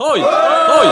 Oi! Oi!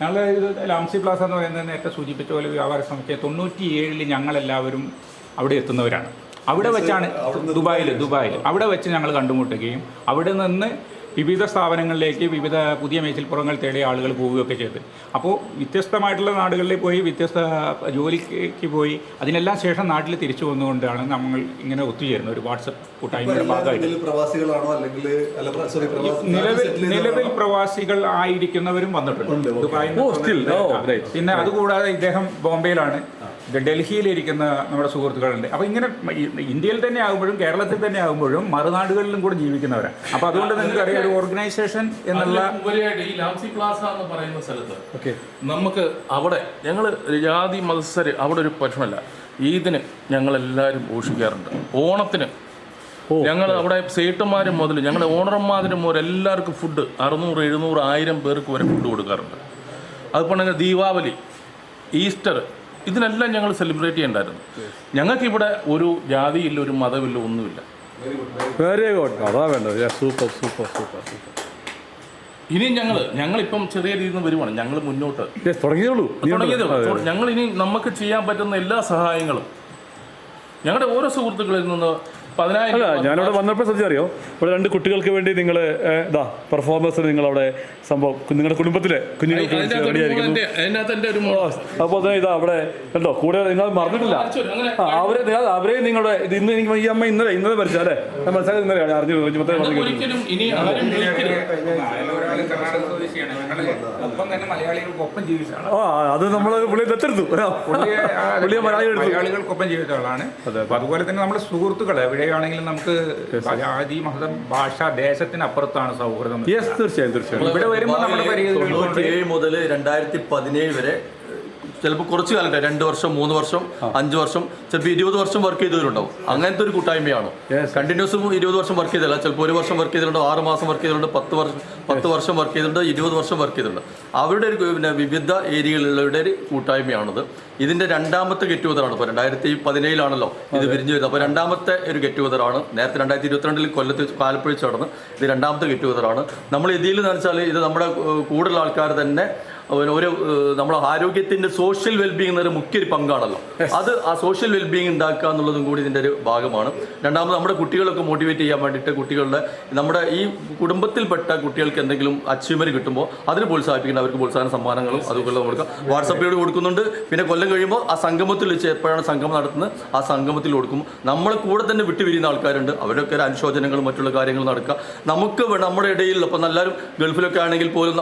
ഞങ്ങൾ ഇത് ലാംസി Plaza എന്ന് പറയുന്നത് നേരത്തെ സൂചിപ്പിച്ച പോലെ വ്യാപാര സമുച്ചയം 97 ഞങ്ങളെല്ലാവരും അവിടെ എത്തുന്നവരാണ്. അവിടെ വെച്ചാണ് ദുബായിൽ അവിടെ വെച്ച് ഞങ്ങൾ കണ്ടുമുട്ടുകയും അവിടെ നിന്ന് വിവിധ സ്ഥാപനങ്ങളിലേക്ക് വിവിധ പുതിയ മേച്ചിൽപ്പുറങ്ങൾ തേടിയ ആളുകൾ പോവുകയൊക്കെ ചെയ്ത് അപ്പോൾ വ്യത്യസ്തമായിട്ടുള്ള നാടുകളിൽ പോയി വ്യത്യസ്ത ജോലിക്ക് പോയി അതിനെല്ലാം ശേഷം നാട്ടിൽ തിരിച്ചു വന്നുകൊണ്ടാണ് നമ്മൾ ഇങ്ങനെ ഒത്തുചേരുന്നത് ഒരു വാട്സപ്പ് കൂട്ടായ്മയുടെ ഭാഗമായിട്ട്. നിലവിൽ പ്രവാസികൾ ആയിരിക്കുന്നവരും വന്നിട്ടുണ്ട് ദുബായിൽ. പിന്നെ അതുകൂടാതെ ഇദ്ദേഹം ബോംബെയിലാണ്. ഡൽഹിയിലിരിക്കുന്ന നമ്മുടെ സുഹൃത്തുക്കളുണ്ട്. അപ്പോൾ ഇങ്ങനെ ഇന്ത്യയിൽ തന്നെ ആകുമ്പോഴും കേരളത്തിൽ തന്നെ ആകുമ്പോഴും മറുനാടുകളിലും കൂടെ ജീവിക്കുന്നവരാണ്. അപ്പോൾ അതുകൊണ്ട് നിങ്ങൾക്ക് അറിയാം ഒരു ഓർഗനൈസേഷൻ എന്നുള്ള ഈ ലാംസി പ്ലാസ എന്ന് പറയുന്ന സ്ഥലത്ത് നമുക്ക് അവിടെ ഞങ്ങൾ ജാതി മതസ്ഥര് അവിടെ ഒരു പ്രശ്നമല്ല. ഈദിന് ഞങ്ങളെല്ലാവരും ഘോഷിക്കാറുണ്ട്. ഓണത്തിന് ഞങ്ങൾ അവിടെ സേട്ടുമാരും മുതൽ ഞങ്ങളുടെ ഓണർമാരും മുതൽ എല്ലാവർക്കും ഫുഡ് 600, 700, 1000 പേർക്ക് വരെ ഫുഡ് കൊടുക്കാറുണ്ട്. അതുപോലെ ദീപാവലി, ഈസ്റ്റർ ഇതിനെല്ലാം ഞങ്ങൾ സെലിബ്രേറ്റ് ചെയ്യണ്ടായിരുന്നു. ഞങ്ങൾക്കിവിടെ ഒരു ജാതിയില്ല, ഒരു മതമില്ല, ഒന്നുമില്ല. വെരി ഗുഡ്, അതാ വേണ്ടത്. Super super super super. ഇനി ഞങ്ങളിപ്പം ചെറിയ രീതിയിൽ നിന്ന് വരുവാണ്. ഞങ്ങൾ മുന്നോട്ട് തുടങ്ങിയതുള്ളൂ. ഞങ്ങൾ ഇനി നമുക്ക് ചെയ്യാൻ പറ്റുന്ന എല്ലാ സഹായങ്ങളും ഞങ്ങളുടെ ഓരോ സുഹൃത്തുക്കളിൽ നിന്ന് 10,000. അല്ല, ഞാനിവിടെ വന്നപ്പോൾ ശ്രദ്ധിച്ചറിയോ, ഇവിടെ 2 കുട്ടികൾക്ക് വേണ്ടി നിങ്ങൾ പെർഫോമൻസിന് നിങ്ങളവിടെ സംഭവം നിങ്ങളുടെ കുടുംബത്തിലെ കുഞ്ഞുങ്ങൾക്ക് അപ്പോൾ തന്നെ അവിടെ കണ്ടോ കൂടെ നിങ്ങൾ മറന്നിട്ടില്ല. അവരെയും നിങ്ങളുടെ ഇന്ന് എനിക്ക് ഈ അമ്മ ഇന്നലെ മരിച്ച അല്ലേ? ഞാൻ മനസ്സിലാക്കി ഇന്നലെ അറിഞ്ഞു. അത് നമ്മൾ പുള്ളിയെ ദത്തെടുത്തു. പുള്ളിയെ മലയാളികൾക്കൊപ്പം ജീവിച്ച ആളാണ്. അതുപോലെ തന്നെ നമ്മുടെ സുഹൃത്തുക്കളെ എവിടെയാണെങ്കിലും നമുക്ക് ജാതി മതം ഭാഷ ദേശത്തിനപ്പുറത്താണ് സൗഹൃദം. തീർച്ചയായും ഇവിടെ വരുമ്പോൾ നമ്മുടെ 1997 മുതൽ 2017 വരെ ചിലപ്പോൾ കുറച്ച് കാലം 2 വർഷം 3 വർഷം 5 വർഷം ചിലപ്പോൾ 20 വർഷം വർക്ക് ചെയ്തവരുണ്ടാവും. അങ്ങനത്തെ ഒരു കൂട്ടായ്മയാണ്. കണ്ടിന്യൂസും 20 വർഷം വർക്ക് ചെയ്തില്ല, ചിലപ്പോൾ 1 വർഷം വർക്ക് ചെയ്തിട്ടുണ്ട്, 6 മാസം വർക്ക് ചെയ്തിട്ടുണ്ട്, 10 വർഷം വർക്ക് ചെയ്തിട്ടുണ്ട്, 20 വർഷം വർക്ക് ചെയ്തിട്ടുണ്ട്. അവരുടെ ഒരു വിവിധ ഏരിയകളിലുടെ ഒരു കൂട്ടായ്മയാണിത്. ഇതിൻ്റെ രണ്ടാമത്തെ ഗെറ്റ് ടുഗദറാണ്. ഇപ്പോൾ 2017 ഇത് വിരിഞ്ഞു വരുന്നത്. അപ്പോൾ രണ്ടാമത്തെ ഒരു ഗെറ്റ് ടുഗദറാണ്. നേരത്തെ 2022 കൊല്ലത്ത് ആലപ്പുഴ നടന്ന് ഇത് രണ്ടാമത്തെ ഗെറ്റ് ടുഗദറാണ്. നമ്മൾ ഇതിൽ എന്ന് വെച്ചാൽ ഇത് നമ്മുടെ കൂടുതൽ ആൾക്കാർ തന്നെ ഒരു നമ്മുടെ ആരോഗ്യത്തിൻ്റെ സോഷ്യൽ വെൽബീങ് എന്നൊരു മുഖ്യൊരു പങ്കാണല്ലോ. അത് ആ സോഷ്യൽ വെൽബീങ് ഉണ്ടാക്കുക എന്നുള്ളതും കൂടി ഇതിൻ്റെ ഒരു ഭാഗമാണ്. രണ്ടാമത് നമ്മുടെ കുട്ടികളൊക്കെ മോട്ടിവേറ്റ് ചെയ്യാൻ വേണ്ടിയിട്ട് കുട്ടികളുടെ നമ്മുടെ ഈ കുടുംബത്തിൽപ്പെട്ട കുട്ടികൾക്ക് എന്തെങ്കിലും അച്ചീവ്മെൻറ്റ് കിട്ടുമ്പോൾ അതിന് പ്രോത്സാഹിപ്പിക്കുന്ന അവർക്ക് പ്രോത്സാഹന സമ്മാനങ്ങളും അതുപോലെ കൊടുക്കുക. വാട്സപ്പിലൂടെ കൊടുക്കുന്നുണ്ട്. പിന്നെ കൊല്ലം കഴിയുമ്പോൾ ആ സംഗമത്തിൽ വെച്ച് എപ്പോഴാണ് സംഗമം നടത്തുന്നത് ആ സംഗമത്തിൽ കൊടുക്കും. നമ്മളെ കൂടെ തന്നെ വിട്ടുപിരിയുന്ന ആൾക്കാരുണ്ട്. അവരൊക്കെ അനുശോചനങ്ങളും മറ്റുള്ള കാര്യങ്ങൾ നടക്കുക. നമുക്ക് നമ്മുടെ ഇടയിൽ ഇപ്പം എല്ലാവരും ഗൾഫിലൊക്കെ ആണെങ്കിൽ പോലും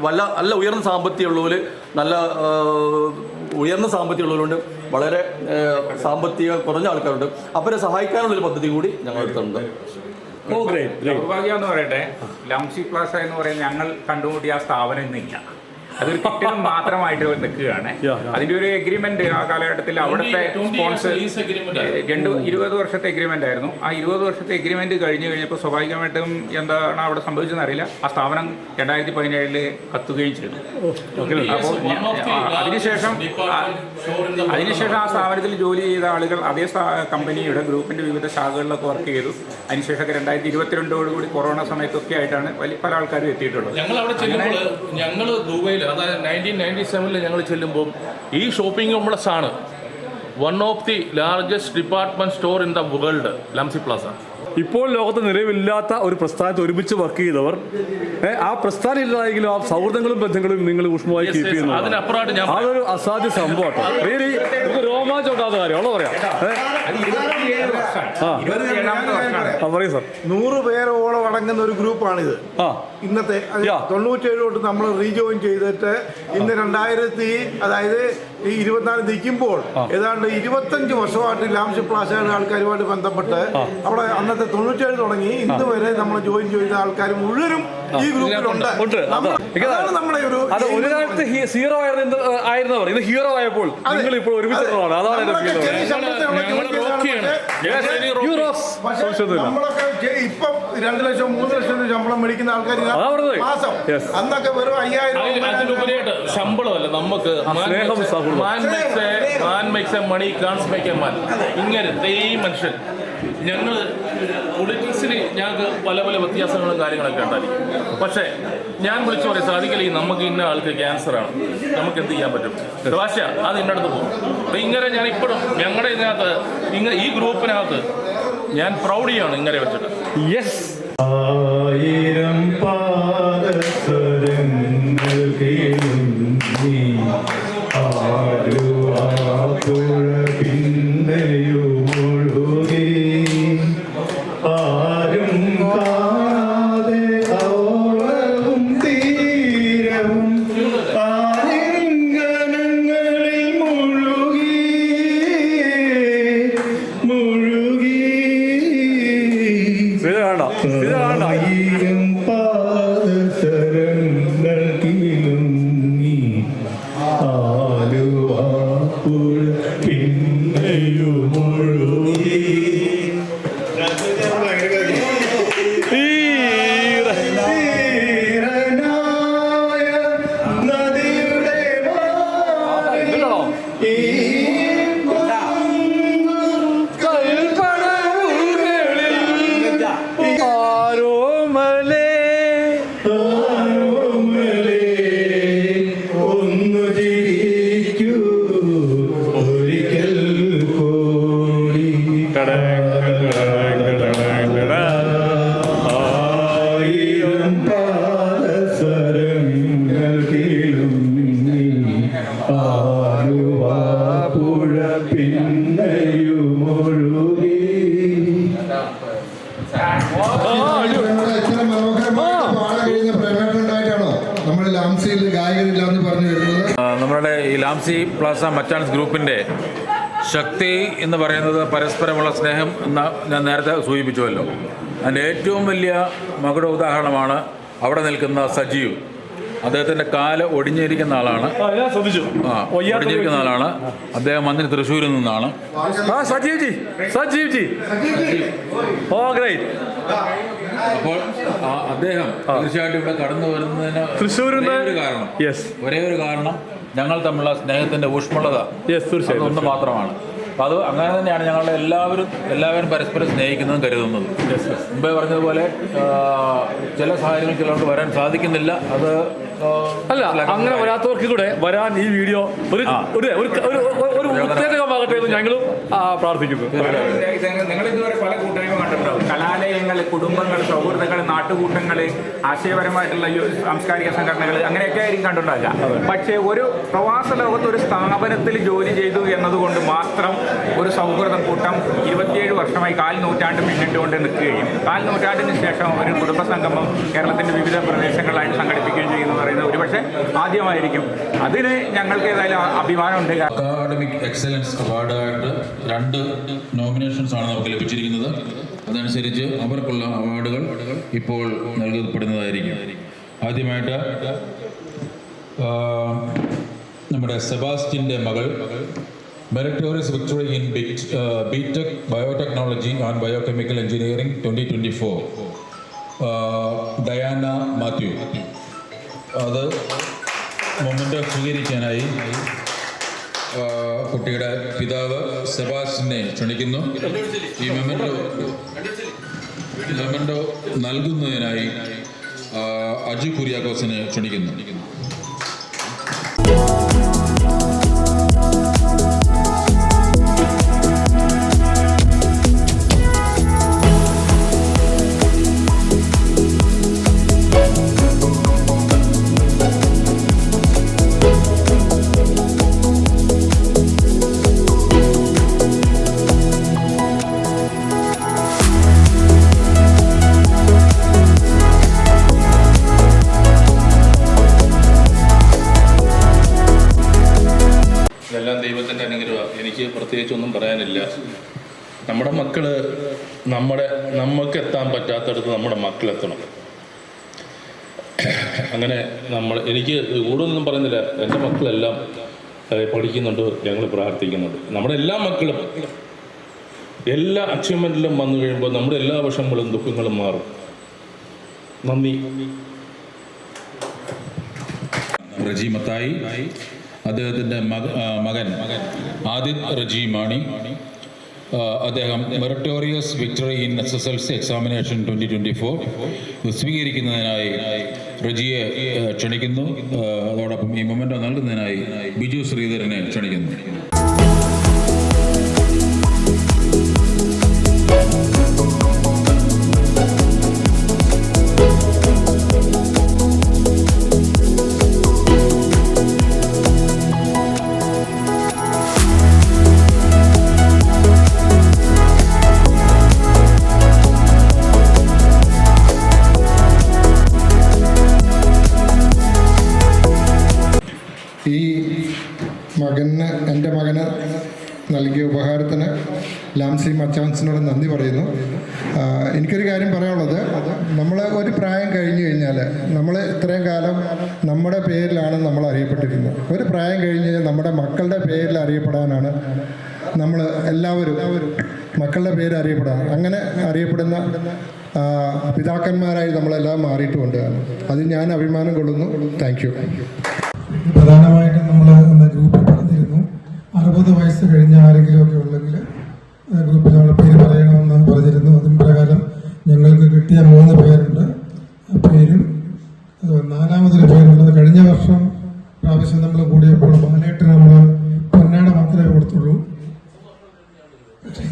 നല്ല ഉയർന്ന സാമ്പത്തികമുള്ളവർ നല്ല ഉയർന്ന സാമ്പത്തികമുള്ളവരുണ്ട്, വളരെ സാമ്പത്തിക കുറഞ്ഞ ആൾക്കാരുണ്ട്. അവരെ സഹായിക്കാനുള്ളൊരു പദ്ധതി കൂടി ഞങ്ങൾ എടുത്തിട്ടുണ്ട്. ദൗർഭാഗ്യം എന്ന് പറയട്ടെ, ലംസി പ്ലാസ എന്ന് പറയുന്നത് ഞങ്ങൾ കണ്ടുമുട്ടിയ ആ സ്ഥാപനം ഇന്നില്ല. അതൊരു കെട്ടിടം മാത്രമായിട്ട് നിൽക്കുകയാണ്. അതിന്റെ ഒരു എഗ്രിമെന്റ് ആ കാലഘട്ടത്തിൽ അവിടുത്തെ സ്പോൺസർ 20 വർഷത്തെ എഗ്രിമെന്റ് ആയിരുന്നു. ആ 20 വർഷത്തെ എഗ്രിമെന്റ് കഴിഞ്ഞപ്പോൾ സ്വാഭാവികമായിട്ടും എന്താണ് അവിടെ സംഭവിച്ചതെന്ന് അറിയില്ല. ആ സ്ഥാപനം 2017 കത്തുകയും ചെയ്തു. അപ്പോൾ അതിനുശേഷം ആ സ്ഥാപനത്തിൽ ജോലി ചെയ്ത ആളുകൾ അതേ കമ്പനിയുടെ ഗ്രൂപ്പിന്റെ വിവിധ ശാഖകളിലൊക്കെ വർക്ക് ചെയ്തു. അതിനുശേഷം 2022 കൊറോണ സമയത്തൊക്കെ ആയിട്ടാണ് പല ആൾക്കാരും എത്തിയിട്ടുള്ളത്. ഞങ്ങൾ ദുബൈയിൽ അതായത് 1997 ഞങ്ങൾ ചെല്ലുമ്പോൾ ഈ ഷോപ്പിംഗ് കോംപ്ലക്സ് ആണ് one of the largest department store in the world, ലംസി പ്ലാസ. ഇപ്പോൾ ലോകത്ത് നിലവില്ലാത്ത ഒരു പ്രസ്ഥാനത്ത് ഒരുമിച്ച് വർക്ക് ചെയ്തവർ ആ പ്രസ്ഥാനം ഇല്ലായെങ്കിലും ആ സൗഹൃദങ്ങളും ബന്ധങ്ങളും നിങ്ങൾ ഊഷ്മമായി കീപ്പ് ചെയ്യുന്നു. അതൊരു അസാധ്യ സംഭവമാണ്. റിയലി രോമാഞ്ചം ഉണ്ടാകുന്ന കാര്യമാണോ പറയാം. പറയൂ സാർ. 100 പേരോളം അടങ്ങുന്ന ഒരു ഗ്രൂപ്പാണിത്. ഇന്നത്തെ 97 തൊട്ട് നമ്മൾ റീജോയിൻ ചെയ്തിട്ട് ഇന്ന് 2024 നിൽക്കുമ്പോൾ ഏതാണ്ട് 25 വർഷമായിട്ട് ലാംസി പ്ലാസയുടെ ആൾക്കാരുമായിട്ട് ബന്ധപ്പെട്ട് അവിടെ അന്നത്തെ 97 തുടങ്ങി ഇന്ന് വരെ നമ്മൾ ജോയിൻ ചെയ്ത ആൾക്കാർ മുഴുവനും ഈ ഗ്രൂപ്പിലുണ്ട്. നമ്മുടെ ഒരു കാലത്ത് സീറോ ആയിരുന്നവർ ഇത് ഹീറോ ആയപ്പോൾ നിങ്ങൾ ഇപ്പോൾ ഒരുമിച്ചുള്ളതാണ്. അതാണ് ഇപ്പം 2 ലക്ഷം 3 ലക്ഷം ശമ്പളം മേടിക്കുന്ന ആൾക്കാർ മാസം. അന്നൊക്കെ വെറും 5000 ശമ്പളമല്ല നമുക്ക് മണി കാൺസ് മേക്ക് എ മാൻ. ഇങ്ങനത്തെ ഈ മനുഷ്യൻ ഞങ്ങൾ പൊളിറ്റിക്സിൽ ഞങ്ങൾക്ക് പല വ്യത്യാസങ്ങളും കാര്യങ്ങളൊക്കെ ഉണ്ടായിരിക്കും. പക്ഷേ ഞാൻ വിളിച്ചു പറയും സാധിക്കില്ല, നമുക്ക് ഇന്ന ആൾക്ക് ക്യാൻസറാണ്, നമുക്ക് എന്ത് ചെയ്യാൻ പറ്റും, ഭാഷ അത് ഇന്നടുത്ത് പോകും. അപ്പം ഇങ്ങനെ ഞാൻ ഇപ്പോഴും ഞങ്ങളുടെ ഇതിനകത്ത് ഈ ഗ്രൂപ്പിനകത്ത് ഞാൻ പ്രൗഡ് ചെയ്യാണ് ഇങ്ങനെ വെച്ചിട്ട്. യെസ്. 1000 പാദസരങ്ങൾ കേളുന്നി ആലുവാപ്പുഴ പിന്നെയുമൊഴുകി ആരും കാണാതെ ഓളവും തീരവും ആലിംഗനങ്ങളിൽ മുഴുകി ആയിരം പാദസരങ്ങൾ കിലുങ്ങി ആലുവാപ്പുഴ പിന്നെയുമൊഴുകി. നദിയുടെ ഒന്നു ചിരിക്കൂ ഒരിക്കൽ കൂടി. 1000 പാദസരങ്ങൾ കിലുങ്ങി ആലുവാപ്പുഴ പിന്നെയുമൊഴുകി. ഇത്ര മനോഹരമായിട്ട് പാടാൻ കഴിഞ്ഞ പ്രേമേട്ടനുണ്ടായിട്ടാണോ നമ്മൾ ലാംസിയിൽ ഗായകരില്ല എന്ന് പറഞ്ഞു വരുന്നത്? നമ്മുടെ ഈ ലാംസി പ്ലാസ മച്ചാൻസ് ഗ്രൂപ്പിൻ്റെ ശക്തി എന്ന് പറയുന്നത് പരസ്പരമുള്ള സ്നേഹം എന്ന് ഞാൻ നേരത്തെ സൂചിപ്പിച്ചുവല്ലോ. അതിൻ്റെ ഏറ്റവും വലിയ മകുട ഉദാഹരണമാണ് അവിടെ നിൽക്കുന്ന സജീവ്. അദ്ദേഹത്തിൻ്റെ കാല് ഒടിഞ്ഞിരിക്കുന്ന ആളാണ്. ഞാൻ ശ്രദ്ധിച്ചു. ഒടിഞ്ഞിരിക്കുന്ന ആളാണ് അദ്ദേഹം. വന്നിട്ട് തൃശ്ശൂരിൽ നിന്നാണ്. സജീവ് ജി. ഓ ഗ്രേറ്റ്. അപ്പോൾ അദ്ദേഹം തീർച്ചയായിട്ടും ഇവിടെ കടന്നു വരുന്നതിന് തൃശ്ശൂരിൽ ഒരേ ഒരു കാരണം ഞങ്ങൾ തമ്മിലുള്ള സ്നേഹത്തിന്റെ ഊഷ്മളത ഒന്ന് മാത്രമാണ്. അപ്പം അത് അങ്ങനെ തന്നെയാണ് ഞങ്ങളുടെ എല്ലാവരും പരസ്പരം സ്നേഹിക്കുന്നതും കരുതുന്നതും. മുമ്പേ പറഞ്ഞതുപോലെ ചില സാഹചര്യങ്ങൾ ചിലർക്ക് വരാൻ സാധിക്കുന്നില്ല. അത് അല്ല, അങ്ങനെ വരാത്തവർക്ക് കൂടെ വരാൻ ഈ വീഡിയോ ഒരു ഉത്തേജകമാകട്ടെ എന്ന് ഞങ്ങളും പ്രാർത്ഥിക്കുന്നു. നിങ്ങളിതുവരെ പല കൂട്ടായ്മ കണ്ടിട്ടുണ്ടാവും. കലാലയങ്ങൾ, കുടുംബങ്ങൾ, സൗഹൃദങ്ങൾ, നാട്ടുകൂട്ടങ്ങൾ, ആശയപരമായിട്ടുള്ള സാംസ്കാരിക സംഘടനകൾ, അങ്ങനെയൊക്കെ ആയിരിക്കും കണ്ടിട്ടുണ്ടാകുക. പക്ഷേ ഒരു പ്രവാസ ലോകത്ത് ഒരു സ്ഥാപനത്തിൽ ജോലി ചെയ്തു എന്നതുകൊണ്ട് മാത്രം ഒരു സൗഹൃദ കൂട്ടം 27 വർഷമായി 4 നൂറ്റാണ്ട് പിന്നിട്ടുകൊണ്ട് നിൽക്കുകയും 4 നൂറ്റാണ്ടിന് ശേഷം ഒരു കുടുംബസംഗമം കേരളത്തിൻ്റെ വിവിധ പ്രദേശങ്ങളിലായിട്ട് സംഘടിപ്പിക്കുകയും ചെയ്യുന്നത് പറയുന്നത് ഒരുപക്ഷെ ആദ്യമായിരിക്കും. അതിന് ഞങ്ങൾക്ക് ഏതായാലും അഭിമാനമുണ്ട്. അക്കാഡമിക് എക്സലൻസ് അവാർഡായിട്ട് 2 നോമിനേഷൻസ് ആണ് നമുക്ക് ലഭിച്ചിരിക്കുന്നത്. അതനുസരിച്ച് അവർക്കുള്ള അവാർഡുകൾ ഇപ്പോൾ നൽകപ്പെടുന്നതായിരിക്കും. ആദ്യമായിട്ട് നമ്മുടെ സെബാസ്റ്റ്യൻ്റെ മകൾ Meritorious Victory in BTech Biotechnology and Biochemical Engineering 2024, Diana Mathew. അത് മൊമെൻ്റ് സ്വീകരിക്കാനായി കുട്ടിയുടെ പിതാവ് സെബാസ്റ്റിനെ ക്ഷണിക്കുന്നു. ഈ മൊമെൻ്റോ നൽകുന്നതിനായി അജു കുര്യാക്കോസിനെ ക്ഷണിക്കുന്നു. ഇതെല്ലാം ദൈവത്തിൻ്റെ അനുഗ്രഹമാണ്. എനിക്ക് പ്രത്യേകിച്ചൊന്നും പറയാനില്ല. നമ്മുടെ മക്കള് നമുക്ക് എത്താൻ പറ്റാത്തടത്ത് നമ്മുടെ മക്കളെത്തണം. അങ്ങനെ എനിക്ക് കൂടുതലൊന്നും പറയുന്നില്ല. എൻ്റെ മക്കളെല്ലാം പഠിക്കുന്നുണ്ട്, ഞങ്ങൾ പ്രാർത്ഥിക്കുന്നുണ്ട്. നമ്മുടെ എല്ലാ മക്കളും എല്ലാ അച്ചീവ്മെൻറ്റിലും വന്നു കഴിയുമ്പോൾ നമ്മുടെ എല്ലാ വിഷമങ്ങളും ദുഃഖങ്ങളും മാറും. നന്ദി. റജി മത്തായി, അദ്ദേഹത്തിൻ്റെ മകൻ ആദിത് റജി മാണി, അദ്ദേഹം meritorious victory in SSLC examination 2024 സ്വീകരിക്കുന്നതിനായി റജിയെ ക്ഷണിക്കുന്നു. അതോടൊപ്പം ഈ മൊമെൻ്റോ നൽകുന്നതിനായി ബിജു ശ്രീധരനെ ക്ഷണിക്കുന്നു. എൻ്റെ മകന് നൽകിയ ഉപഹാരത്തിന് ലാംസി മച്ചാൻസിനോട് നന്ദി പറയുന്നു. എനിക്കൊരു കാര്യം പറയാനുള്ളത്, നമ്മൾ ഒരു പ്രായം കഴിഞ്ഞു കഴിഞ്ഞാൽ നമ്മൾ ഇത്രയും കാലം നമ്മുടെ പേരിലാണ് നമ്മൾ അറിയപ്പെട്ടിരുന്നത്. ഒരു പ്രായം കഴിഞ്ഞ് നമ്മുടെ മക്കളുടെ പേരിൽ അറിയപ്പെടാനാണ് നമ്മൾ എല്ലാവരും മക്കളുടെ പേര് അറിയപ്പെടാൻ. അങ്ങനെ അറിയപ്പെടുന്ന പിതാക്കന്മാരായി നമ്മളെല്ലാം മാറിയിട്ടുമുണ്ട്. അതിൽ ഞാൻ അഭിമാനം കൊള്ളുന്നു. Thank you. പ്രധാനമായിട്ടും നമ്മൾ ഗ്രൂപ്പിൽ പറഞ്ഞിരുന്നു 60 വയസ്സ് കഴിഞ്ഞ ആരെങ്കിലുമൊക്കെ ഉണ്ടെങ്കിൽ ഗ്രൂപ്പിൽ നമ്മൾ പേര് പറയണമെന്ന് പറഞ്ഞിരുന്നു. അതിന് പ്രകാരം ഞങ്ങൾക്ക് കിട്ടിയ 3 പേരുണ്ട്. പേരും 4മതൊരു പേരുള്ളത് കഴിഞ്ഞ പ്രാവശ്യം നമ്മൾ കൂടിയപ്പോൾ ബാലേട്ടന് നമ്മൾ പൊന്നാട മാത്രമേ കൊടുത്തുള്ളൂ. പക്ഷേ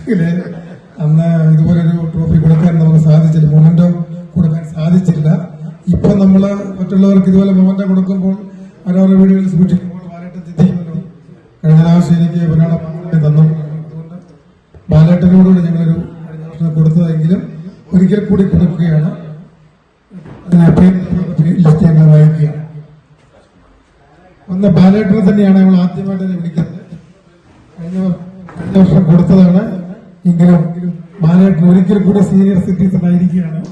അന്ന് ഇതുപോലൊരു ട്രോഫി കൊടുക്കാൻ നമുക്ക് സാധിച്ചില്ല, മൊമെന്റോ കൊടുക്കാൻ സാധിച്ചില്ല. ഇപ്പം നമ്മൾ മറ്റുള്ളവർക്ക് ഇതുപോലെ മൊമെന്റോ കൊടുക്കുമ്പോൾ അവരവരുടെ വീടുകളിൽ സൂക്ഷിക്കുമ്പോൾ ബാലേട്ടൻ ചിന്തിക്കുമല്ലോ, കഴിഞ്ഞ പ്രാവശ്യം എനിക്ക് പൊന്നാട തന്നു. അതുകൊണ്ട് ബാലേട്ടനോടുകൂടി ഞങ്ങളൊരു കഴിഞ്ഞ വർഷം കൊടുത്തതെങ്കിലും ഒരിക്കൽ കൂടി കൊടുക്കുകയാണ്. ലിസ്റ്റ് ഞങ്ങൾ വായിക്കുക. ഒന്ന് ബാലേട്ടനെ തന്നെയാണ് നമ്മൾ ആദ്യമായിട്ട് വിളിക്കുന്നത്. കഴിഞ്ഞ വർഷം കൊടുത്തതാണ്, എങ്കിലും ബാലേട്ടൻ ഒരിക്കൽ കൂടി സീനിയർ സിറ്റിസൺ ആയിരിക്കുകയാണ്.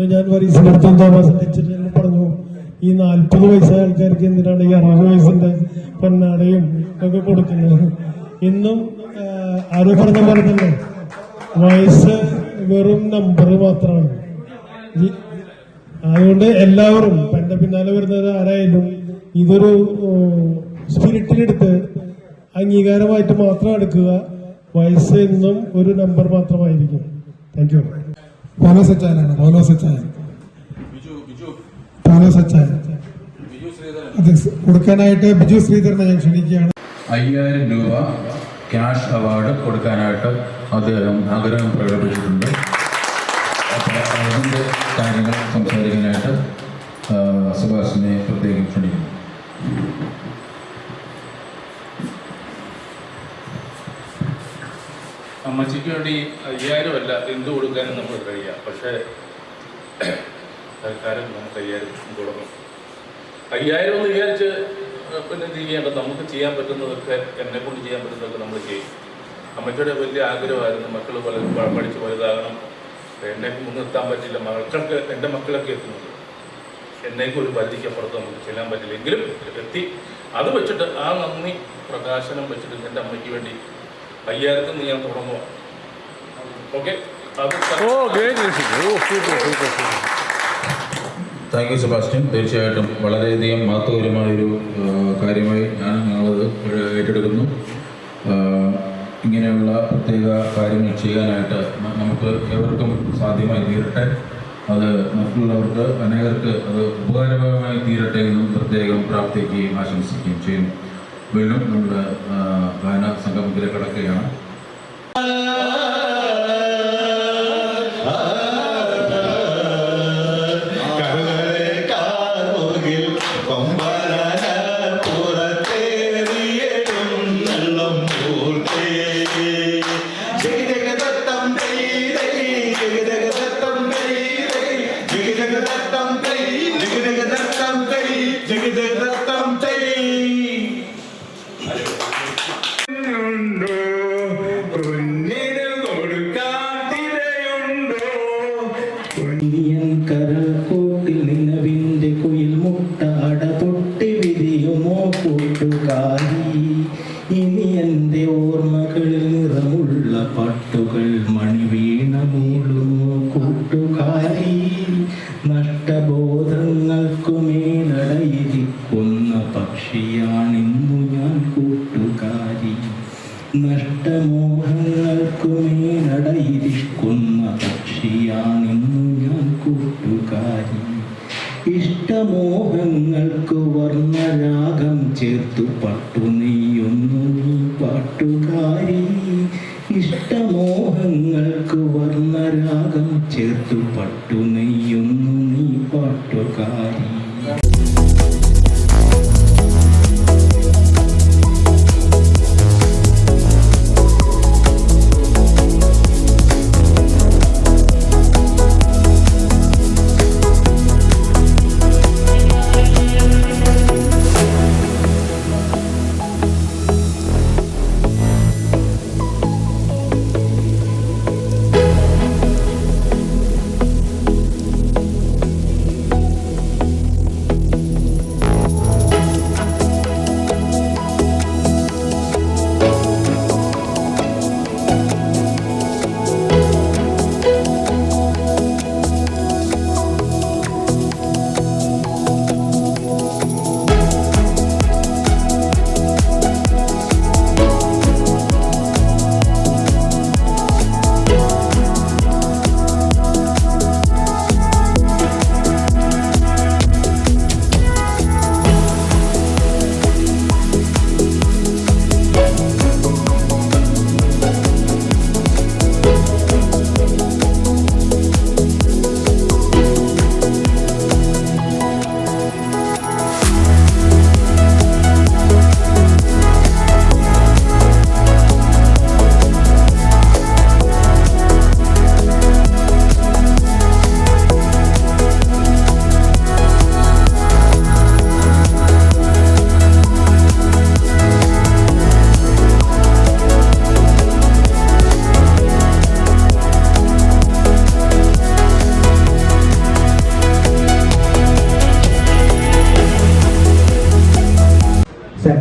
അന്ന് ഞാൻ വരീസിന്റെ അടുത്ത് എന്തോ പ്രസംഗിച്ചിട്ട് പറഞ്ഞു, ഈ 40 വയസ്സായ ആൾക്കാർക്ക് എന്തിനാണ് ഈ 60 വയസ്സിന്റെ പൊന്നാടയും ഒക്കെ കൊടുക്കുന്നത്. ഇന്നും ആരോ പറഞ്ഞ പോലെ തന്നെ വയസ്സ് വെറും നമ്പർ മാത്രമാണ്. അതുകൊണ്ട് എല്ലാവരും എന്റെ പിന്നാലെ വരുന്നത് ആരായാലും ഇതൊരു സ്പിരിറ്റിലെടുത്ത് അംഗീകാരമായിട്ട് മാത്രം എടുക്കുക. വയസ്സ് എന്നും ഒരു നമ്പർ മാത്രമായിരിക്കും. Thank you. പൗലോ സച്ചായനാണ്. അത് കൊടുക്കാനായിട്ട് ബിജു ശ്രീധരനെ ഞാൻ ക്ഷണിക്കുകയാണ്. 5000 രൂപ ക്യാഷ് അവാർഡ് കൊടുക്കാനായിട്ട് അദ്ദേഹം ആഗ്രഹം പ്രകടിപ്പിച്ചിട്ടുണ്ട്. അപ്പോൾ അതിൻ്റെ കാര്യങ്ങൾ സംസാരിക്കാനായിട്ട് സുഭാഷിനെ പ്രത്യേകം ക്ഷണിക്കുന്നു. അമ്മച്ചിക്ക് വേണ്ടി 5000 അല്ല എന്ത് കൊടുക്കാനും നമ്മൾ കഴിയാം. പക്ഷേ തൽക്കാലം നമുക്ക് 5000 കൊടുക്കും. 5000 എന്ന് വിചാരിച്ച് പിന്നെ എന്ത് ചെയ്യേണ്ടത്? നമുക്ക് ചെയ്യാൻ പറ്റുന്നതൊക്കെ, എന്നെ കൊണ്ട് ചെയ്യാൻ പറ്റുന്നതൊക്കെ നമ്മൾ ചെയ്യും. അമ്മച്ചിയുടെ വലിയ ആഗ്രഹമായിരുന്നു മക്കൾ പഠിച്ച് വലുതാകണം. എന്നെ മുൻനിർത്താൻ പറ്റില്ല. മക്കൾക്ക്, എൻ്റെ മക്കളൊക്കെ എത്തുന്നത് എന്നേക്കും ഒരു പരിധിക്കപ്പുറത്ത് നമുക്ക് ചെല്ലാൻ പറ്റില്ല. എങ്കിലും എത്തി. അത് വെച്ചിട്ട് ആ നന്ദി പ്രകാശനം വെച്ചിട്ട് എൻ്റെ അമ്മയ്ക്ക് വേണ്ടി 5000 ഞാൻ തുടങ്ങുക. ഓക്കെ. Thank you Sebastian. തീർച്ചയായിട്ടും വളരെയധികം മഹത്വകരമായൊരു കാര്യമായി ഞങ്ങളത് ഏറ്റെടുക്കുന്നു. ഇങ്ങനെയുള്ള പ്രത്യേക കാര്യങ്ങൾ ചെയ്യാനായിട്ട് നമുക്ക് എവർക്കും സാധ്യമായി തീരട്ടെ. അത് മറ്റുള്ളവർക്ക്, അനേകർക്ക് അത് ഉപകാരപരമായി തീരട്ടെ എന്നും പ്രത്യേകം പ്രാർത്ഥിക്കുകയും ആശംസിക്കുകയും ചെയ്യുന്നു. വീണ്ടും നമ്മുടെ ഗാന സംഗമത്തിലേക്ക് കടക്കുകയാണ്. കരൾക്കൂട്ടിൽ നിന്നവിന്റെ കുയിൽ മുട്ടാട തൊട്ടി വിരിയുമോ കൂട്ടുകാരി. ഇനി എൻ്റെ ഓർമ്മകളിൽ നിറമുള്ള പാട്ടുകൾ മണിവീണ മൂളുമോ കൂട്ടുകാരി. നഷ്ടബോധങ്ങൾക്കു മേലടയിരിക്കുന്ന പക്ഷിയാണിന്നു ഞാൻ കൂട്ടുകാരി. നഷ്ടമോഹങ്ങൾക്കു മേലടയിരിക്കുന്ന പക്ഷിയാണിന്നു ഞാൻ കൂട്ടുകാരി. ഇഷ്ടമോഹങ്ങൾക്ക് വർണ്ണരാഗം ചേർത്തു പട്ടു നെയ്യുന്നു നീ പാട്ടുകാരി. ഇഷ്ടമോഹങ്ങൾക്ക് വർണ്ണരാഗം ചേർത്തു പട്ടു നെയ്യുന്നു നീ പാട്ടുകാരി.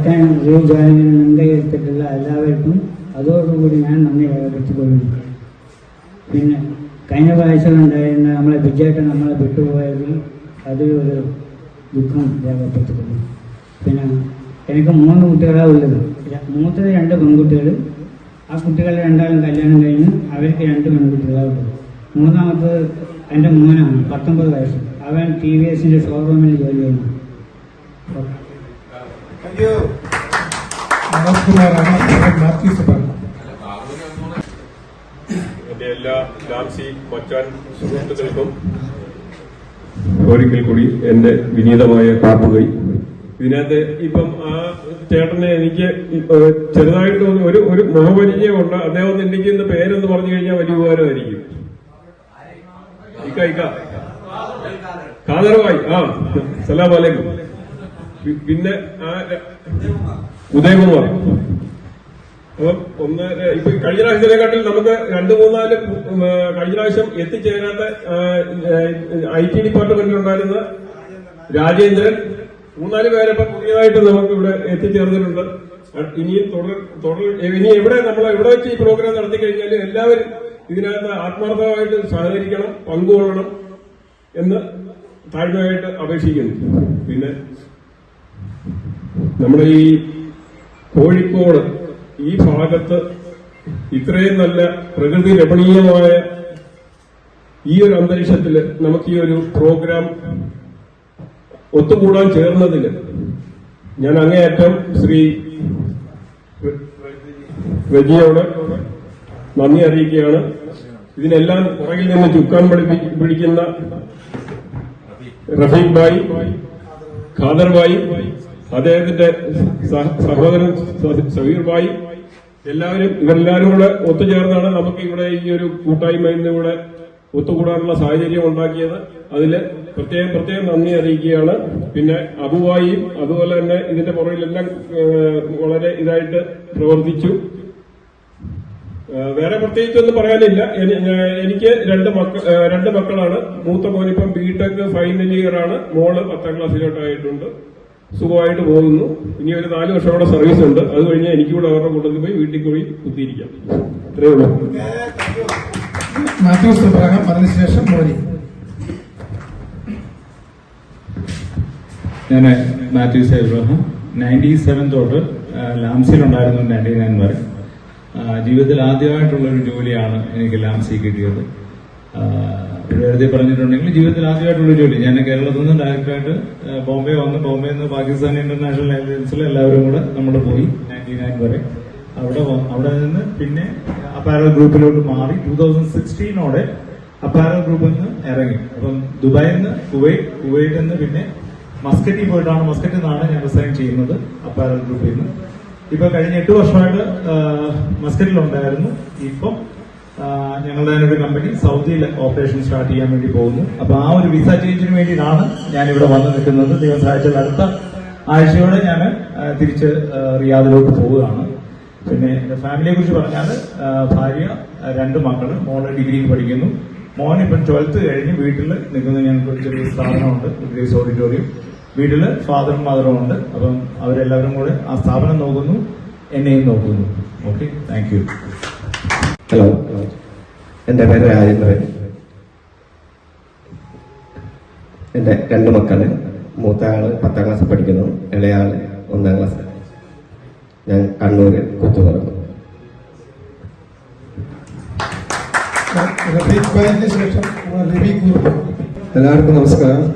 സെക്കൻഡ് റീ ജോയിനിങ്ങിന് മുൻകൈ എടുത്തിട്ടുള്ള എല്ലാവർക്കും അതോടുകൂടി ഞാൻ നന്ദി രേഖപ്പെടുത്തിക്കൊള്ളുന്നു. പിന്നെ കഴിഞ്ഞ പ്രാവശ്യം ഉണ്ടായിരുന്ന നമ്മളെ ബിജേട്ടൻ നമ്മളെ വിട്ടുപോയതിൽ അതൊരു ദുഃഖം രേഖപ്പെടുത്തിക്കൊള്ളുന്നു. പിന്നെ എനിക്ക് 3 കുട്ടികളാണ് ഉള്ളത്. മൂത്തത് 2 പെൺകുട്ടികൾ. ആ കുട്ടികൾ രണ്ടാളും കല്യാണം കഴിഞ്ഞ് അവർക്ക് 2 പെൺകുട്ടികളാണ് ഉള്ളത്. മൂന്നാമത്തത് എൻ്റെ മോനാണ്, 19 വയസ്സ്. അവൻ TVSന്റെ ഷോറൂമിൽ ജോലി ചെയ്യുന്നു. എൻ്റെ എല്ലാ ലാംസി മച്ചാൻ സുഹൃത്തുക്കൾക്കും ഒരിക്കൽ കൂടി എൻ്റെ വിനീതമായ കാപ്പുകൈ. ഇതിനകത്ത് ഇപ്പം ആ ചേട്ടനെ എനിക്ക് ചെറുതായിട്ട് ഒരു മുഖപരിചയമുണ്ട്. അദ്ദേഹം എനിക്ക് ഇന്ന് പേരെന്ന് പറഞ്ഞു കഴിഞ്ഞാൽ വലിയ ഉപകാരമായിരിക്കും. ഖാദർഭായ്, സലാം അലൈക്കും. പിന്നെ ഉദയകുമാർ. അപ്പം ഇപ്പൊ കഴിഞ്ഞ പ്രാവശ്യത്തിനെക്കാട്ടിൽ നമുക്ക് 2-3-4 കഴിഞ്ഞ പ്രാവശ്യം എത്തിച്ചേരാത്ത IT ഡിപ്പാർട്ട്മെന്റിലുണ്ടായിരുന്ന രാജേന്ദ്രൻ, 3-4 പേരെ ഇപ്പൊ പുതിയതായിട്ട് നമുക്ക് ഇവിടെ എത്തിച്ചേർന്നിട്ടുണ്ട്. ഇനിയും ഇനി എവിടെ വെച്ച് ഈ പ്രോഗ്രാം നടത്തി കഴിഞ്ഞാൽ എല്ലാവരും ഇതിനകത്ത് ആത്മാർത്ഥമായിട്ട് സഹകരിക്കണം, പങ്കുകൊള്ളണം എന്ന് താഴ്മയായിട്ട് അപേക്ഷിക്കുന്നു. പിന്നെ നമ്മുടെ ഈ കോഴിക്കോട് ഈ ഭാഗത്ത് ഇത്രയും നല്ല പ്രകൃതി രമണീയമായ ഈ ഒരു അന്തരീക്ഷത്തിൽ നമുക്ക് ഈ ഒരു പ്രോഗ്രാം ഒത്തുകൂടാൻ ചേർന്നതിൽ ഞാൻ അങ്ങേയറ്റം ശ്രീ റജിയോട് നന്ദി അറിയിക്കുകയാണ്. ഇതിനെല്ലാം പുറകിൽ നിന്ന് ചുക്കാൻ പിടിക്കുന്ന റഫീഖ് ഭായി, ഖാദർ ഭായി, അദ്ദേഹത്തിന്റെ സഹോദരൻ സഹീർ ഭായി, ഇവരെല്ലാവരും കൂടെ ഒത്തുചേർന്നാണ് നമുക്ക് ഇവിടെ ഈ ഒരു കൂട്ടായ്മ ഇന്നിവിടെ ഒത്തുകൂടാനുള്ള സാഹചര്യം ഉണ്ടാക്കിയത്. അതിൽ പ്രത്യേകം നന്ദി അറിയിക്കുകയാണ്. പിന്നെ അബുവായിയും അതുപോലെ തന്നെ ഇതിന്റെ പുറകിലെല്ലാം വളരെ ഇതായിട്ട് പ്രവർത്തിച്ചു. വേറെ പ്രത്യേകിച്ചൊന്നും പറയാനില്ല. എനിക്ക് 2 മക്കളാണ്. മൂത്ത മോനിപ്പം BTech ഫൈനൽ ഇയർ ആണ്. മോള് 10ാം ക്ലാസ്സിലോട്ടായിട്ടുണ്ട്. സുഖമായിട്ട് പോകുന്നു. ഇനി ഒരു 4 വർഷം കൂടെ സർവീസ് ഉണ്ട്. അത് കഴിഞ്ഞാൽ എനിക്കൂടെ അവരുടെ കൂട്ടത്തിൽ പോയി വീട്ടിൽ പോയി കുത്തിയിരിക്കാം. ഇത്രയേ ഉള്ളൂ. അതിനുശേഷം ഞാൻ മാത്യൂസ് എബ്രഹാം. 97 തൊട്ട് ലാംസിയിലുണ്ടായിരുന്നു 99 വരെ. ജീവിതത്തിൽ ആദ്യമായിട്ടുള്ളൊരു ജോലിയാണ് എനിക്ക് ലാംസി കിട്ടിയത്. വെറുതെ പറഞ്ഞിട്ടുണ്ടെങ്കിൽ ജീവിതത്തിൽ ആദ്യമായിട്ടുള്ള ജോലി. ഞാൻ കേരളത്തിൽ നിന്ന് ഡയറക്റ്റായിട്ട് ബോംബെ വന്ന്, ബോംബെയിൽ നിന്ന് പാകിസ്ഥാൻ ഇന്റർനാഷണൽ എയർലൈൻസിൽ എല്ലാവരും കൂടെ നമ്മൾ പോയി 99 വരെ. അവിടെ നിന്ന് പിന്നെ അപ്പാരൽ ഗ്രൂപ്പിലോട്ട് മാറി 2016 അപ്പാരൽ ഗ്രൂപ്പിൽ നിന്ന് ഇറങ്ങി. അപ്പം ദുബായിൽ നിന്ന് കുവൈറ്റിൽ നിന്ന് പിന്നെ മസ്കറ്റിൽ പോയിട്ടാണ്, മസ്കറ്റിൽ നിന്നാണ് ഞാൻ റിസൈൻ ചെയ്യുന്നത് അപ്പാരൽ ഗ്രൂപ്പിൽ നിന്ന്. ഇപ്പൊ കഴിഞ്ഞ 8 വർഷമായിട്ട് മസ്കറ്റിലുണ്ടായിരുന്നു. ഇപ്പം ഞങ്ങളുടെ ഒരു കമ്പനി സൗദിയിൽ ഓപ്പറേഷൻ സ്റ്റാർട്ട് ചെയ്യാൻ വേണ്ടി പോകുന്നു. അപ്പൊ ആ ഒരു വിസ ചേഞ്ചിന് വേണ്ടിയിട്ടാണ് ഞാൻ ഇവിടെ വന്ന് നിൽക്കുന്നത്. ദൈവം സഹായിച്ചാൽ അടുത്ത ആഴ്ചയോടെ ഞാൻ തിരിച്ച് റിയാദിലോട്ട് പോവുകയാണ്. പിന്നെ എന്റെ ഫാമിലിയെ കുറിച്ച് പറഞ്ഞാൽ ഭാര്യ, 2 മക്കള്. മോള് ഡിഗ്രിക്ക് പഠിക്കുന്നു. മോൻ ഇപ്പം 12th കഴിഞ്ഞ് വീട്ടിൽ നിൽക്കുന്ന ഞങ്ങൾക്ക് ഒരു ചെറിയ സ്ഥാപനമുണ്ട്, ഗ്രേസ് ഓഡിറ്റോറിയം. വീട്ടില് ഫാദറും മദറും ഉണ്ട്. അപ്പം അവരെല്ലാവരും കൂടെ ആ സ്ഥാപനം നോക്കുന്നു, എന്നെയും നോക്കുന്നു. Okay, thank you. ഹലോ, എൻ്റെ പേര് രാജേന്ദ്രൻ. എൻ്റെ 2 മക്കള്. മൂത്ത ആള് 10ാം ക്ലാസ്സിൽ പഠിക്കുന്നു, ഇളയാള് 1ാം ക്ലാസ്. ഞാൻ കണ്ണൂര് കുത്തുപറമ്പ്. എല്ലാവർക്കും നമസ്കാരം.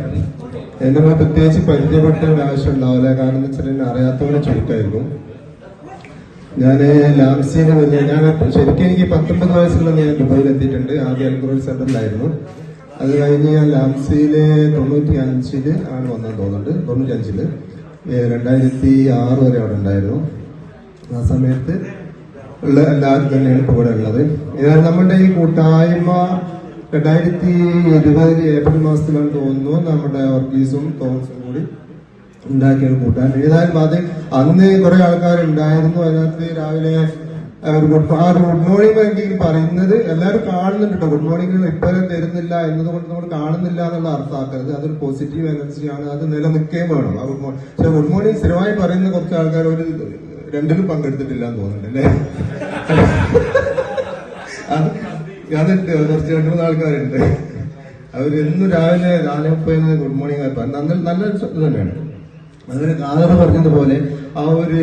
എന്നെ പ്രത്യേകിച്ച് പരിചയപ്പെടുത്തേണ്ട ആവശ്യം ഉണ്ടാവില്ല. കാരണം എന്ന് വെച്ചാൽ എന്നെ അറിയാത്തവരെ ചുരുക്കായിരുന്നു. ഞാൻ ലാംസിന് ഞാൻ ശരിക്കും എനിക്ക് 19 വയസ്സുള്ള ഞാൻ ദുബായിൽ എത്തിയിട്ടുണ്ട്. ആദ്യം അൽഖുറൈൻ സെന്ററിലായിരുന്നു. അത് കഴിഞ്ഞ് ഞാൻ ലാംസിയില് 95 ആണ് വന്നതെന്ന് തോന്നുന്നുണ്ട്. 95 2006 വരെ അവിടെ ഉണ്ടായിരുന്നു. ആ സമയത്ത് ഉള്ള എല്ലാവരും തന്നെയാണ് ഇപ്പോൾ ഇവിടെ ഉള്ളത്. ഏതായാലും നമ്മുടെ ഈ കൂട്ടായ്മ 2020 ഏപ്രിൽ മാസത്തിലാണ് തോന്നുന്നു നമ്മുടെ വർഗീസും തോമസും കൂടി ഉണ്ടാക്കിയാണ് കൂട്ടാൻ. ഏതായാലും അത് അന്ന് കുറെ ആൾക്കാരുണ്ടായിരുന്നു. അതിനകത്ത് രാവിലെ ഒരു ഗുഡ് മോർണിംഗ് എങ്കിലും പറയുന്നത് എല്ലാവരും കാണുന്നുണ്ട് കേട്ടോ. ഗുഡ് മോർണിംഗ് ഇപ്പോഴും തരുന്നില്ല എന്നതുകൊണ്ട് നമ്മൾ കാണുന്നില്ല എന്നുള്ള അർത്ഥമാക്കരുത്. അതൊരു പോസിറ്റീവ് എനർജിയാണ്, അത് നിലനിൽക്കുകയും വേണം. ആ പക്ഷെ ഗുഡ് മോർണിംഗ് സ്ഥിരമായി പറയുന്ന കുറച്ച് ആൾക്കാർ ഒരു രണ്ടിലും പങ്കെടുത്തിട്ടില്ല എന്ന് തോന്നുന്നുണ്ട് അല്ലേ? അതുണ്ട്, കുറച്ച് 2-3 ആൾക്കാരുണ്ട്. അവരെന്നും രാവിലെ 4:30 ഗുഡ് മോർണിംഗ് നല്ല ഇത് തന്നെയാണ്. അതുപോലെ കാതർ പറഞ്ഞതുപോലെ ആ ഒരു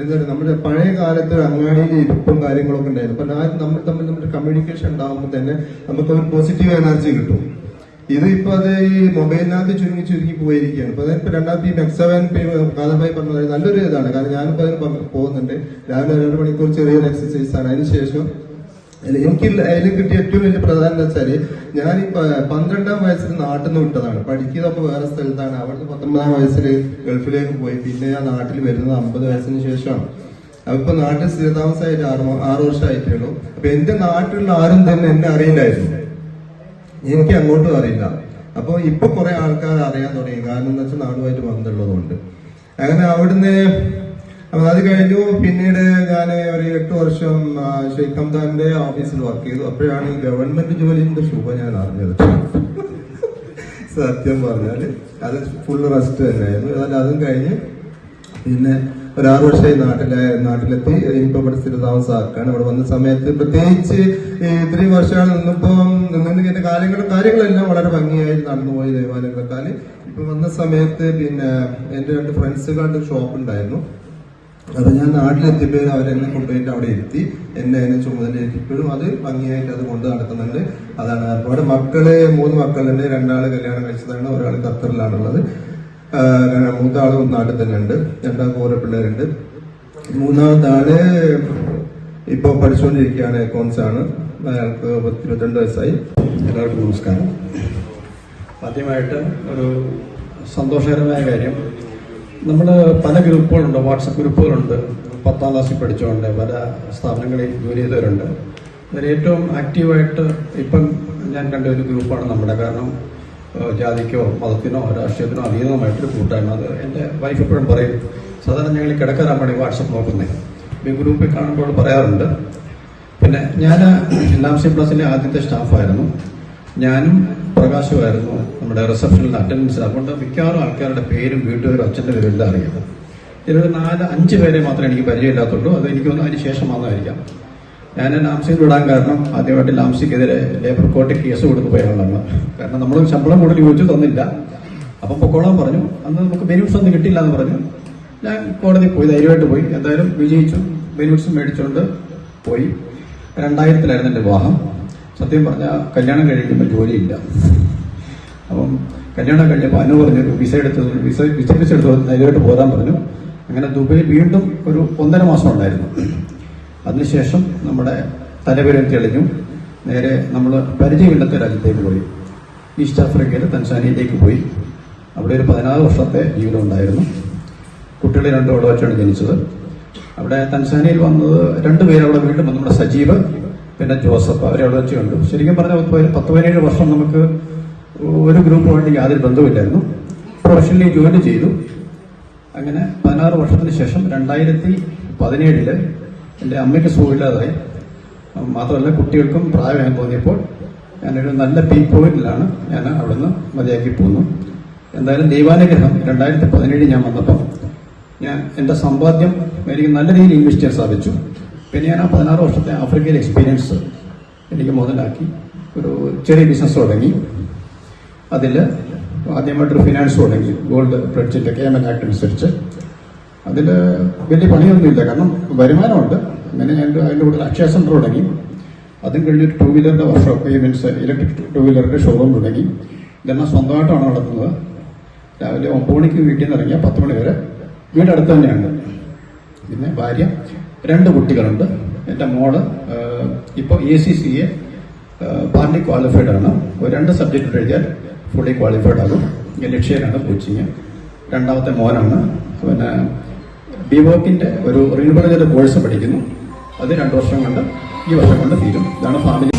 എന്താണ് നമ്മുടെ പഴയ കാലത്ത് അങ്ങാടിയിൽ ഇരിപ്പും കാര്യങ്ങളൊക്കെ ഉണ്ടായിരുന്നു. അപ്പൊ നമ്മൾ തമ്മിൽ കമ്മ്യൂണിക്കേഷൻ ഉണ്ടാകുമ്പോൾ തന്നെ നമുക്ക് ഒരു പോസിറ്റീവ് എനർജി കിട്ടും. ഇത് ഇപ്പൊ അത് ഈ മൊബൈലിനകത്ത് ചുരുങ്ങി പോയിരിക്കുകയാണ്. അപ്പൊ അതിപ്പോ 2000 മെക്സവൻ കാതർഭായി പറഞ്ഞത് നല്ലൊരു ഇതാണ്. കാരണം ഞാനിപ്പോ അതിന് പോകുന്നുണ്ട്. രാവിലെ 2 മണിക്കൂർ ചെറിയൊരു എക്സസൈസ് ആണ്. അതിനുശേഷം എനിക്ക് അതിൽ കിട്ടിയ ഏറ്റവും വലിയ പ്രധാനം എന്ന് വെച്ചാല് ഞാൻ ഈ 12ാം വയസ്സിൽ നാട്ടിൽ നിന്ന് വിട്ടതാണ്. പഠിക്കുന്നപ്പോ വേറെ സ്ഥലത്താണ്. അവിടുന്ന് 19ാം വയസ്സിൽ ഗൾഫിലേക്ക് പോയി. പിന്നെ ഞാൻ നാട്ടിൽ വരുന്നത് 50 വയസ്സിന് ശേഷമാണ്. അപ്പൊ നാട്ടിൽ സ്ഥിരതാമസമായിട്ട് 6 വർഷമായിട്ടേ ഉള്ളൂ. അപ്പൊ എന്റെ നാട്ടിലുള്ള ആരും തന്നെ എന്നെ അറിയില്ലായിരുന്നു, എനിക്ക് അങ്ങോട്ടും അറിയില്ല. അപ്പൊ ഇപ്പൊ കുറെ ആൾക്കാർ അറിയാൻ തുടങ്ങി. കാരണം എന്താ വെച്ചാൽ നാടുമായിട്ട് ബന്ധമുള്ളതുകൊണ്ട്. അങ്ങനെ അവിടുന്ന് അത് കഴിഞ്ഞു. പിന്നീട് ഞാൻ ഒരു 8 വർഷം ഷെയ്ഖ് ഹംദാന്റെ ഓഫീസിൽ വർക്ക് ചെയ്തു. അപ്പോഴാണ് ഈ ഗവൺമെന്റ് ജോലിന്റെ ശുഭ ഞാൻ അറിഞ്ഞത്. സത്യം പറഞ്ഞാല് അത് ഫുൾ റെസ്റ്റ് തന്നെയായിരുന്നു. എന്നാൽ അതും കഴിഞ്ഞ് പിന്നെ ഒരു 6 വർഷമായി നാട്ടിലെത്തി. ഇനിയിപ്പോ ഇവിടെ സ്ഥിരതാമസമാക്കാണ്. ഇവിടെ വന്ന സമയത്ത് പ്രത്യേകിച്ച് ഇത്രയും വർഷമാണ് നിന്നിട്ട് കാര്യങ്ങളെല്ലാം വളരെ ഭംഗിയായി നടന്നുപോയി ദൈവാനുഗ്രഹത്താല്. ഇപ്പൊ വന്ന സമയത്ത് പിന്നെ എന്റെ 2 ഫ്രണ്ട്സുകളുടെ ഷോപ്പ് ഉണ്ടായിരുന്നു. അത് ഞാൻ നാട്ടിലെത്തിയപ്പോൾ അവരെന്നെ കൊണ്ടുപോയിട്ട് അവിടെ ഇരുത്തി എന്നെ അതിനെ ചുമതലയേറ്റിപ്പോഴും അത് ഭംഗിയായിട്ട് അത് കൊണ്ട് നടക്കുന്നുണ്ട്. അതാണ് ഒരുപാട് മക്കള് 3 മക്കളുണ്ട്. 2 ആള് കല്യാണം കഴിച്ചതാണ്, ഒരാൾ ഖത്തറിലാണുള്ളത്. മൂത്താള് നാട്ടിൽ തന്നെ ഉണ്ട്. 2 ഓരോ പിള്ളേരുണ്ട്. 3ാമത്തെ ആള് ഇപ്പൊ പഠിച്ചുകൊണ്ടിരിക്കുകയാണ്, അക്കൗണ്ട്സ് ആണ്. അയാൾക്ക് 22 വയസ്സായി. എല്ലാവർക്കും നമസ്കാരം. ആദ്യമായിട്ട് ഒരു സന്തോഷകരമായ കാര്യം, നമ്മൾ പല ഗ്രൂപ്പുകളുണ്ട്, വാട്സപ്പ് ഗ്രൂപ്പുകളുണ്ട്. 10ാം ക്ലാസ്സിൽ പഠിച്ചുകൊണ്ട് പല സ്ഥാപനങ്ങളിൽ ജോലി ചെയ്തവരുണ്ട്. അതിൽ ഏറ്റവും ആക്റ്റീവായിട്ട് ഇപ്പം ഞാൻ കണ്ട ഒരു ഗ്രൂപ്പാണ് നമ്മുടെ. കാരണം ജാതിക്കോ മതത്തിനോ രാഷ്ട്രീയത്തിനോ അതീതമായിട്ടൊരു കൂട്ടായ്മ. അത് എൻ്റെ വൈഫ് എപ്പോഴും പറയും, സാധാരണ ഞങ്ങൾ കിടക്കാറാണ് വാട്സപ്പ് നോക്കുന്നത്. ഈ ഗ്രൂപ്പിൽ കാണുമ്പോൾ പറയാറുണ്ട്. പിന്നെ ഞാൻ ലാംസി പ്ലസിലെ ആദ്യത്തെ സ്റ്റാഫായിരുന്നു. ഞാനും പ്രകാശമായിരുന്നു നമ്മുടെ റിസപ്ഷനിൽ അറ്റൻഡൻസ്. അതുകൊണ്ട് മിക്കവാറും ആൾക്കാരുടെ പേരും വീട്ടുകാരും അച്ഛൻ്റെ പേരും എല്ലാം അറിയാം. ഇതിലൊരു 4-5 പേരെ മാത്രമേ എനിക്ക് പരിചയമില്ലാത്തുള്ളൂ. അത് എനിക്കൊന്നും അതിന് ശേഷം വന്നതായിരിക്കാം. ഞാൻ ലാംസിയിൽ വിടാൻ കാരണം ആദ്യമായിട്ട് ലാംസിക്കെതിരെ ലേബർ കോർട്ടിൽ കേസ് കൊടുത്തു പോയാളാണ്. കാരണം നമ്മൾ ശമ്പളം കൂടുതൽ ചോദിച്ചു, തന്നില്ല. അപ്പം പൊക്കോളാൻ പറഞ്ഞു. അന്ന് നമുക്ക് ബെനിഫിറ്റ്സ് ഒന്നും കിട്ടില്ല എന്ന് പറഞ്ഞു. ഞാൻ കോടതിയിൽ പോയി, ധൈര്യമായിട്ട് പോയി. എന്തായാലും വിജയിച്ചു. ബെനിഫിറ്റ്സ് മേടിച്ചുകൊണ്ട് പോയി. 2000-ലായിരുന്നു എൻ്റെ വിവാഹം. സത്യം പറഞ്ഞാൽ കല്യാണം കഴിക്കുമ്പോൾ ജോലിയില്ല. അപ്പം കല്യാണം കഴിഞ്ഞപ്പോൾ അനു പറഞ്ഞൊരു വിസ എടുത്ത് ധൈര്യമായിട്ട് പോരാൻ പറഞ്ഞു. അങ്ങനെ ദുബൈയിൽ വീണ്ടും ഒരു 1.5 മാസം ഉണ്ടായിരുന്നു. അതിനുശേഷം നമ്മുടെ തലവരം തെളിഞ്ഞു. നേരെ നമ്മൾ പരിചയമില്ലാത്ത രാജ്യത്തേക്ക് പോയി. ഈസ്റ്റ് ആഫ്രിക്കയിൽ തൻസാനിയയിലേക്ക് പോയി. അവിടെ ഒരു 16 വർഷത്തെ ജീവിതം ഉണ്ടായിരുന്നു. കുട്ടികൾ 2 അവിടെ വെച്ചാണ് ജനിച്ചത്. അവിടെ തൻസാനിയയിൽ വന്നത് 2 പേര് അവിടെ വീണ്ടും വന്നു. നമ്മുടെ സജീവ് പിന്നെ ജോസഫ്, അവരെ അവിടെ വെച്ച് കണ്ടു. ശരിക്കും പറഞ്ഞാൽ 10-17 വർഷം നമുക്ക് ഒരു ഗ്രൂപ്പുമായിട്ട് യാതൊരു ബന്ധവുമില്ലായിരുന്നു. പ്രൊഫഷണലി ജോലി ചെയ്തു. അങ്ങനെ 16 വർഷത്തിന് ശേഷം 2017 എൻ്റെ അമ്മയ്ക്ക് സുഖമില്ലാതായി. മാത്രമല്ല കുട്ടികൾക്കും പ്രായമായി തോന്നിയപ്പോൾ ഞാനൊരു നല്ല പീക്ക് പോയിന്റിലാണ് ഞാൻ അവിടുന്ന് മതിയാക്കി പോന്നു. എന്തായാലും ദൈവാനുഗ്രഹം 2017 ഞാൻ വന്നപ്പോൾ ഞാൻ എൻ്റെ സമ്പാദ്യം എനിക്ക് നല്ല രീതിയിൽ ഇൻവെസ്റ്റ് ചെയ്യാൻ സാധിച്ചു. പിന്നെ ഞാൻ ആ 16 വർഷത്തെ ആഫ്രിക്കയിലെ എക്സ്പീരിയൻസ് എനിക്ക് മുതലാക്കി ഒരു ചെറിയ ബിസിനസ് തുടങ്ങി. അതിൽ ആദ്യമായിട്ടൊരു ഫിനാൻസ് തുടങ്ങി, ഗോൾഡ് പ്രെഡ്ജിൻ്റെ KML ആക്ട് അനുസരിച്ച്. അതിൽ വലിയ പണിയൊന്നുമില്ല, കാരണം വരുമാനമുണ്ട്. അങ്ങനെ ഞാൻ അതിൻ്റെ കൂടെ അക്ഷയ സെൻറ്റർ തുടങ്ങി. അതും കഴിഞ്ഞൊരു 2 വീലറിൻ്റെ വർക്ക്ഷോപ്പ്, മീൻസ് ഇലക്ട്രിക് 2 വീലറിൻ്റെ ഷോറൂം തുടങ്ങി. ഇതെല്ലാം സ്വന്തമായിട്ടാണ് നടത്തുന്നത്. രാവിലെ 9 മണിക്ക് വീട്ടിൽ നിന്ന് ഇറങ്ങിയാൽ 10 മണി വരെ വീടടുത്ത് തന്നെയാണ്. പിന്നെ ഭാര്യ, 2 കുട്ടികളുണ്ട്. എൻ്റെ മോള് ഇപ്പോൾ ACCA പാർട്ടി ക്വാളിഫൈഡ് ആണ്. ഒരു 2 സബ്ജക്റ്റ് എഴുതിയാൽ ഫുള്ളി ക്വാളിഫൈഡ് ആകും. ലക്ഷ്യയിലാണ് കോച്ചിങ്. 2ാമത്തെ മോനാണ്. പിന്നെ BWOC-ന്റെ ഒരു റിന്യൂവബിൾ എനർജി കോഴ്സ് പഠിക്കുന്നു. അത് 2 വർഷം കൊണ്ട് ഈ വർഷം കൊണ്ട് തീരും. ഇതാണ് ഫാമിലി.